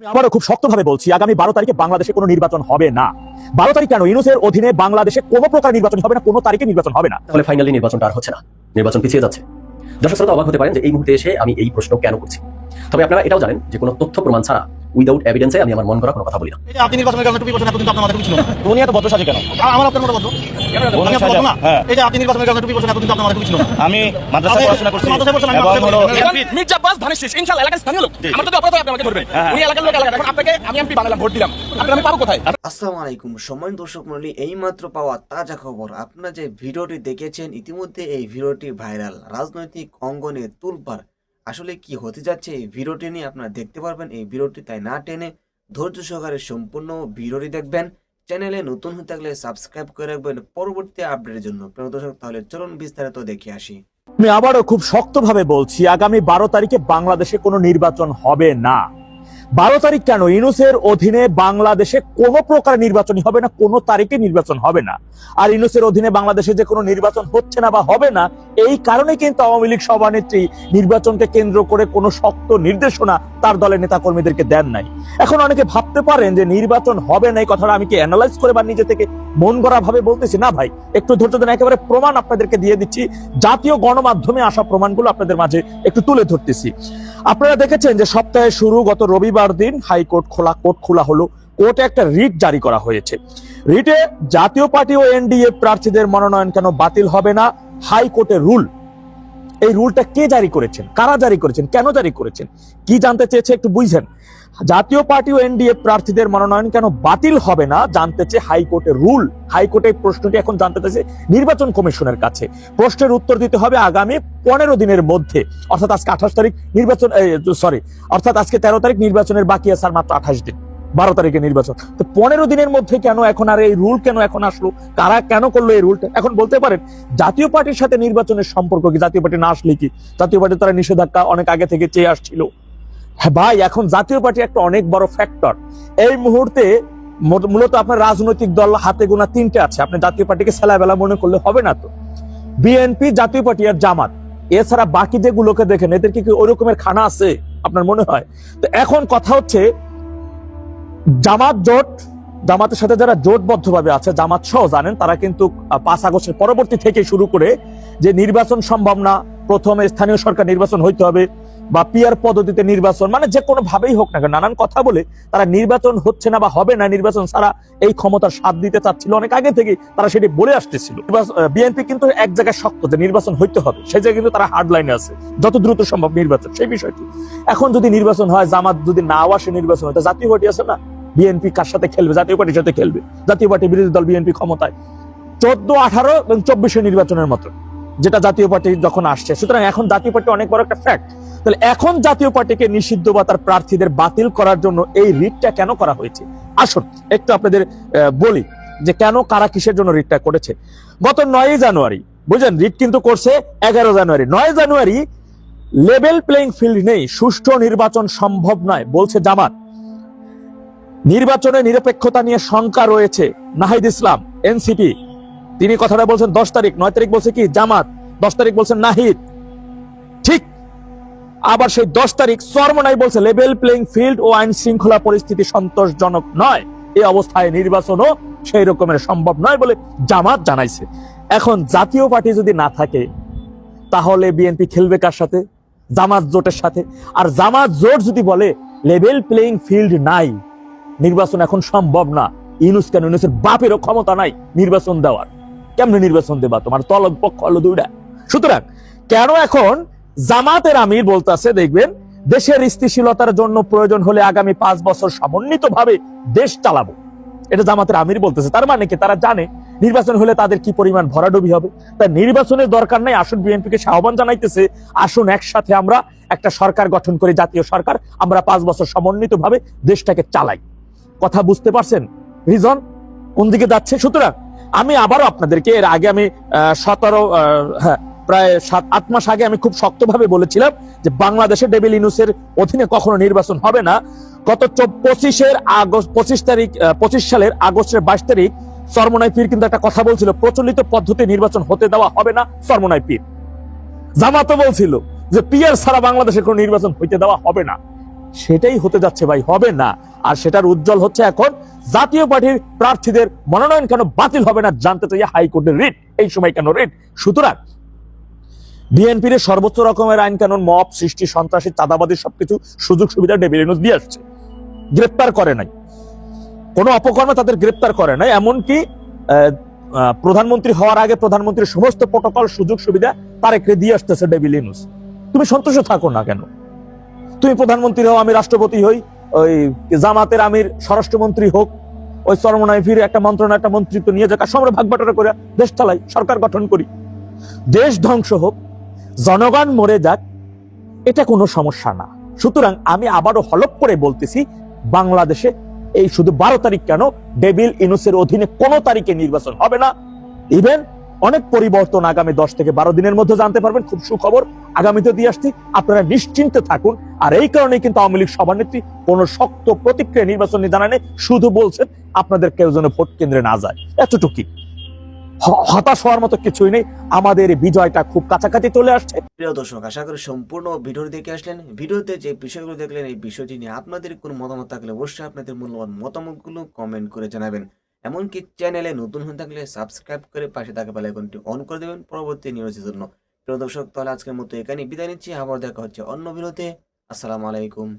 আবারও খুব শক্তভাবে বলছি, আগামী 12 তারিখে বাংলাদেশে কোনো নির্বাচন হবে না। 12 তারিখ কেন, ইউনূসের অধীনে বাংলাদেশে কোনো প্রকার নির্বাচন হবে না, কোনো তারিখে নির্বাচন হবে না। তাহলে ফাইনালি নির্বাচনটা আর হচ্ছে না, নির্বাচন পিছিয়ে যাচ্ছে। দর্শক শ্রোতা অবাক হতে পারেন যে এই মুহূর্তে এসে আমি এই প্রশ্ন কেন করছি। তবে আপনারা এটাও জানেন যে কোনো তথ্য প্রমাণ ছাড়া উইদাউট এভিডেন্সে আমি আমার মন করা কোনো কথা বলি না। এই যে আপনি নির্বাচনের কারণে টুপি পরছেন, এতদিন তো আপনার মাথায় টুপি ছিল না। উনি এত ভদ্র সাজে কেন? আমার আপনার মতো বদ্ধ। আমি আপনার বদ্ধ না। এই যে আপনি নির্বাচনের কারণে টুপি পরছেন, এতদিন তো আপনার মাথায় টুপি ছিল না। আমি মাদ্রাসায় পড়াশোনা করছি মাদ্রাসায় পড়ছেন, আমি এবং মাদ্রাসায় হলো পড়ছি। মির্জা আব্বাস ধানের শীষ ইনশাআল্লাহ এলাকার স্থানীয় লোক। আমার যদি অপরাধ হয় আপনি আমাকে ধরবেন। উনি এলাকার লোক, এলাকার, এখন আপনাকে আমি এমপি বানালাম, ভোট দিলাম, আপনাকে আমি পাবো কোথায়? আসসালামু আলাইকুম সম্মানিত দর্শক মণ্ডলী, এইমাত্র পাওয়া তাজা খবর। আপনারা যে ভিডিওটি দেখেছেন ইতিমধ্যে এই ভিডিওটি ভাইরাল, রাজনৈতিক অঙ্গনে তুলপাড়। আসলে কি হতে যাচ্ছে এই ভিডিওটি নিয়ে আপনারা দেখতে পারবেন। এই ভিডিওটি তাই না টেনে ধৈর্য সহকারে সম্পূর্ণ ভিডিওটি দেখবেন। চ্যানেলে নতুন হয়ে থাকলে সাবস্ক্রাইব করে রাখবেন পরবর্তী আপডেটের জন্য। প্রিয় দর্শক, তাহলে চলুন বিস্তারিত দেখে আসি। আমি আবারও খুব শক্তভাবে বলছি, আগামী 12 তারিখে বাংলাদেশে কোনো নির্বাচন হবে না। 12 তারিখ কেন, ইউনূসের অধীনে বাংলাদেশে কোনো প্রকার নির্বাচনই হবে না, কোনো তারিখে নির্বাচন হবে না। আর ইউনূসের অধীনে বাংলাদেশে যে কোনো নির্বাচন হচ্ছে না বা হবে না, এই কারণে কিন্তু আওয়ামী লীগ সভানেত্রী নির্বাচনকে কেন্দ্র করে কোনো শক্ত নির্দেশনা তার দলের নেতাকর্মীদেরকে দেন নাই। এখন অনেকে ভাবতে পারেন যে নির্বাচন হবে না, এই কথাটা আমি কি অ্যানালাইজ করে বা নিজে থেকে মন গড়া ভাবে বলতেছি? না ভাই, একটু ধৈর্য দেন, একেবারে প্রমাণ আপনাদেরকে দিয়ে দিচ্ছি। জাতীয় গণমাধ্যমে আসা প্রমাণগুলো আপনাদের মাঝে একটু তুলে ধরতেছি। আপনারা দেখেছেন যে সপ্তাহের শুরু গত রবিবার দিন হাইকোর্ট কোর্ট খোলা হলো। কোর্টে একটা রিট জারি করা হয়েছে। রিটে জাতীয় পার্টি ও এনডিএ প্রার্থীদের মনোনয়ন কেন বাতিল হবে না, হাইকোর্টের রুল। এই রুলটা কে জারি করেছেন, কারা জারি করেছেন, কেন জারি করেছেন, কি জানতে চেয়েছে একটু বুঝছেন? জাতীয় পার্টি ও এনডিএ প্রার্থীদের মনোনয়ন কেন বাতিল হবে না জানতে চেয়ে হাইকোর্টের রুল। হাইকোর্টের প্রশ্নটি এখন জানতে চাইছে নির্বাচন কমিশনের কাছে। প্রশ্নের উত্তর দিতে হবে আগামী 15 দিনের মধ্যে, অর্থাৎ আজকে 28 তারিখ নির্বাচন, অর্থাৎ আজকে 13 তারিখ, নির্বাচনের বাকি আছে আর মাত্র 28 দিন, 12 তারিখে নির্বাচন। তো 15 দিনের মধ্যে কেন এখন আর এই রুল কেন এখন আসলো, কারা কেন করলো এই রুলটা? এখন বলতে পারেন জাতীয় পার্টির সাথে নির্বাচনের সম্পর্ক কি? জাতীয় পার্টি না আসলে কি? জাতীয় পার্টি তারা নিষেধাজ্ঞা অনেক আগে থেকে চেয়ে আসছিল। হ্যাঁ ভাই, এখন জাতীয় পার্টি একটা অনেক বড় ফ্যাক্টর এই মুহূর্তে। মূলত আপনার রাজনৈতিক দল হাতে গোনা 3টে আছে, আপনি জাতীয় পার্টিকে ছেলাবেলা মনে করলে হবে না। তো বিএনপি, জাতীয় পার্টি আর জামাত, এছাড়া বাকি যেগুলোকে দেখেন এদের কি ওই রকমের খানা আছে আপনার মনে হয়? তো এখন কথা হচ্ছে জামাত জোট, জামাতের সাথে যারা জোটবদ্ধ ভাবে আছে, জামাত সহ জানেন তারা কিন্তু 5 আগস্টের পরবর্তী থেকে শুরু করে যে নির্বাচন সম্ভব না, প্রথমে স্থানীয় সরকার নির্বাচন হইতে হবে বা পিয়ার পদ্ধতিতে নির্বাচন, মানে যে কোনো ভাবেই হোক না কেন, নানান কথা বলে তারা নির্বাচন হচ্ছে না বা হবে না, নির্বাচন ছাড়া এই ক্ষমতার স্বাদ দিতে চাচ্ছিল অনেক আগে থেকে, তারা সেটি বলে আসতেছিল। বিএনপি কিন্তু এক জায়গায় শক্ত যে নির্বাচন হইতে হবে, সেই জায়গায় কিন্তু তারা হার্ড লাইনে আছে, যত দ্রুত সম্ভব নির্বাচন, সেই বিষয়টি। এখন যদি নির্বাচন হয়, জামাত যদি না আসে নির্বাচন হয়, জাতীয় পার্টি আছে না, বিএনপি কার সাথে খেলবে? জাতীয় পার্টির সাথে খেলবে। জাতীয় পার্টি বিরোধী দল, বিএনপি ক্ষমতায় 14, 18 এবং 24 নির্বাচনের মতো, যেটা জাতীয় পার্টি যখন আসছে। সুতরাং এখন জাতীয় পার্টি অনেক বড় একটা ফ্যাক্ট। তাহলে এখন জাতীয় পার্টিকে নিষিদ্ধ বা তার প্রার্থীদের বাতিল করার জন্য এই রিটটা কেন করা হয়েছে? আসুন একটু আপনাদের বলি যে কেন, কারা কিসের জন্য রিটটা করেছে। গত 9 জানুয়ারি, বুঝলেন, রিট কিন্তু করছে 11 জানুয়ারি। 9 জানুয়ারি লেভেল প্লেইং ফিল্ড নেই, সুষ্ঠু নির্বাচন সম্ভব নয় বলছে জামাত। নির্বাচনে নিরপেক্ষতা নিয়ে শঙ্কা রয়েছে নাহিদ ইসলাম, এনসিপি, তিনি কথাটা বলছেন 10 তারিখ। 9 তারিখ বলছে কি জামাত, 10 তারিখ বলছেন নাহিদ। ঠিক আবার সেই 10 তারিখ চরমোনাই বলছে লেভেল প্লেইং ফিল্ড ও আইন শৃঙ্খলা পরিস্থিতি সন্তোষজনক নয়, এই অবস্থায় নির্বাচনও সেই রকমের সম্ভব নয় বলে জামাত জানাইছে। এখন জাতীয় পার্টি যদি না থাকে তাহলে বিএনপি খেলবে কার সাথে? জামাত জোটের সাথে। আর জামাত জোট যদি বলে লেভেল প্লেইং ফিল্ড নাই, নির্বাচন এখন সম্ভব না, ইউনূস কেন, ইউনূসের বাপেরও ক্ষমতা নাই নির্বাচন দেওয়ার, কেমনে নির্বাচন দেবা? তোমার তলব পক্ষ হলো 2টা। সুতরাং কেন এখন জামাতের আমির বলতেছে, দেখবেন দেশের স্থিতিশীলতার জন্য প্রয়োজন হলে আগামী 5 বছর সমন্বিতভাবে দেশ চালাবো, এটা জামাতের আমির বলতেছে। তার মানে কি? তারা জানে নির্বাচন হলে তাদের কি পরিমাণ ভরাডুবি হবে। তাই নির্বাচনের দরকার নাই। আসুন বিএনপিকে আহ্বান জানাইতেছে, আসুন একসাথে আমরা একটা সরকার গঠন করি, জাতীয় সরকার, আমরা 5 বছর সমন্বিতভাবে দেশটাকে চালাই। কথা বুঝতে পারছেন রিজন কোন দিকে যাচ্ছে? সুতরাং আমি আবারও আপনাদেরকে, এর আগে আমি প্রায় 7-8 মাস আগে আমি খুব শক্তভাবে বলেছিলাম যে বাংলাদেশে ডেভিল ইউনূসের অধীনে কখনো নির্বাচন হবে না। গত 25 সালের আগস্টের 22 তারিখ চরমোনাই পীর কিন্তু একটা কথা বলছিল, প্রচলিত পদ্ধতি নির্বাচন হতে দেওয়া হবে না। চরমোনাই পীর, জামাতও বলছিল যে পিয়ার ছাড়া বাংলাদেশে কোনো নির্বাচন হইতে দেওয়া হবে না। সেটাই হতে যাচ্ছে ভাই, হবে না। আর সেটার উজ্জ্বল হচ্ছে এখন জাতীয় পার্টির প্রার্থীদের মনোনয়ন কেন বাতিল হবে না জানতে চাই হাইকোর্টের রিট, এই সময় কেন রিট। সুতরাং বিএনপির সর্বোচ্চ রকমের আইন কানুন, মব সৃষ্টি, সন্ত্রাসী, চাঁদাবাদী সবকিছু সুযোগ সুবিধা ডেভিল ইউনূস দিয়ে আসছে, গ্রেপ্তার করে নাই, কোনো অপকর্মে তাদের গ্রেপ্তার করে নাই। এমনকি প্রধানমন্ত্রী হওয়ার আগে প্রধানমন্ত্রীর সমস্ত প্রটোকল, সুযোগ সুবিধা তারেকরে দিয়ে আসতেছে ডেভিল ইউনূস। তুমি সন্তুষ্ট থাকো না কেন? তুমি প্রধানমন্ত্রী হও, আমি রাষ্ট্রপতি হই, ওই জামাতের আমির স্বরাষ্ট্রমন্ত্রী হোক, ওই চরমনায় ফিরে একটা মন্ত্রণা, একটা মন্ত্রিত্ব নিয়ে যাক, আমরা ভাগ বাটোয়ারা করে দেশ চালাই, সরকার গঠন করি, দেশ ধ্বংস হোক, জনগণ মরে যাক, এটা কোনো সমস্যা না। সুতরাং আমি আবারও হলপ করে বলতেছি, বাংলাদেশে এই শুধু 12 তারিখ কেন, ডেভিল ইউনূসের অধীনে কোনো তারিখে নির্বাচন হবে না। ইভেন অনেক পরিবর্তন আগামী 10 থেকে 12 দিনের মধ্যে জানতে পারবেন। খুব সুখবর আগামীতে দিয়ে আসছি, আপনারা নিশ্চিন্তে থাকুন। আর এই কারণেই কিন্তু আওয়ামী লীগ সভানেত্রী কোনো শক্ত প্রতিক্রিয়া নির্বাচন নিয়ে জানানে, শুধু বলছেন আপনাদের কেউ যেন ভোট কেন্দ্রে না যায়, এতটুকুই। হতাশ হওয়ার মতো কিছুই নেই, আমাদের বিজয়টা খুব কাছাকাছি চলে আসছে। প্রিয় দর্শক, আশা করি সম্পূর্ণ ভিডিও দেখে আসলেন। ভিডিওতে যে বিষয়গুলো দেখলেন, এই বিষয়টি নিয়ে আপনাদের কোনো মতামত থাকলে অবশ্যই আপনাদের মূল্যবান মতামতগুলো কমেন্ট করে জানাবেন। এমনকি চ্যানেলে নতুন হয়ে থাকলে সাবস্ক্রাইব করে পাশে থাকা বেল আইকনটি অন করে দেবেন পরবর্তী নিউজের জন্য। প্রিয় দর্শক, তাহলে আজকের মতো এখানেই বিদায় নিচ্ছি, আবার দেখা হচ্ছে অন্য ভিডিওতে। আসসালামু আলাইকুম।